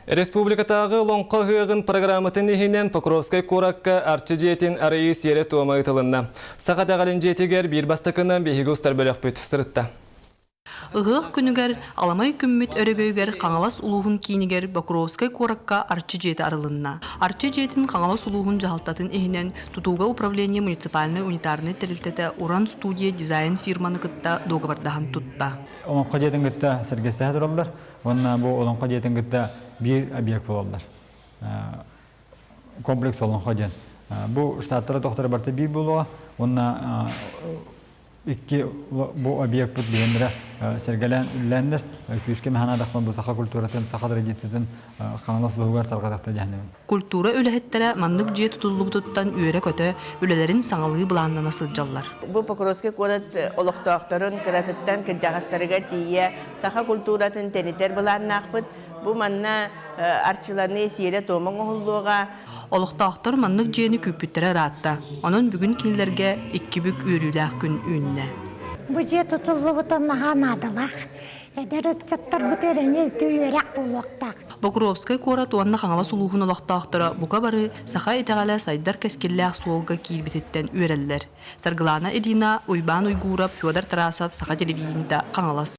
Республикатағы лоңқа хүйіғін программатын ехінен Покровскай Куракка арчы жетін арайы сері туама ұтылынна. Сақат ағалын жетігер бір бастықынан бейгі ұстар бөлік бүт сырытта. Ыгық күнігер аламай күммет өрігөйгер қаңалас улуғын кейінігер Покровскай Куракка арчы жеті арылынна. Арчы жетін қаңалас улуғын жағалтатын ехінен Тутуга управление муниципальный унитарный тәрілтеті Уран студия дизайн фирманы кытта доғабардағын тұтта. Олонқа жетін кытта сәргесі тұралар. Онна бұл олонқа жетін кытта bir объект болалар. Комплекс олонқа жен. Бұл штаттары тоқтары барты bir болуға. Онна iki bu объект bu diyendire sergelen üllendir. Küske mehanadakman bu saha kulturatın, saha tradisiyatın kanalası lugar tarqadakta cehennem. Kultura ölehettere manlık ciye tutulluğu tuttan üyere kötü ülelerin sağlığı bulanına nasıl callar. Bu Покровский kurat oluqtağıtların kıratıttan kırcağıstarıga diye saha kulturatın teniter bulanına akbıt. Bu manna arçılarını siyere toğman oğulluğa. Oluqtağıtlar manlık ciyeni küpüttere rahatta. Onun bugün kinlerge iki bük üyrülük gün ünne. Bu ciye tutulluğu butanlahan adılaq. Ederet çattar bütöreni tüyerek buluqtaq. Покровскай Курат уанна қаңала сулуғын олақтақтыра бұқа бары сақа етағала сайдар кәскелләқ суолға кейбететтен үйрелілер. Саргылана Эдина, Уйбан Уйгурап, Федор Тарасов, сақа телевиденида қаңалас.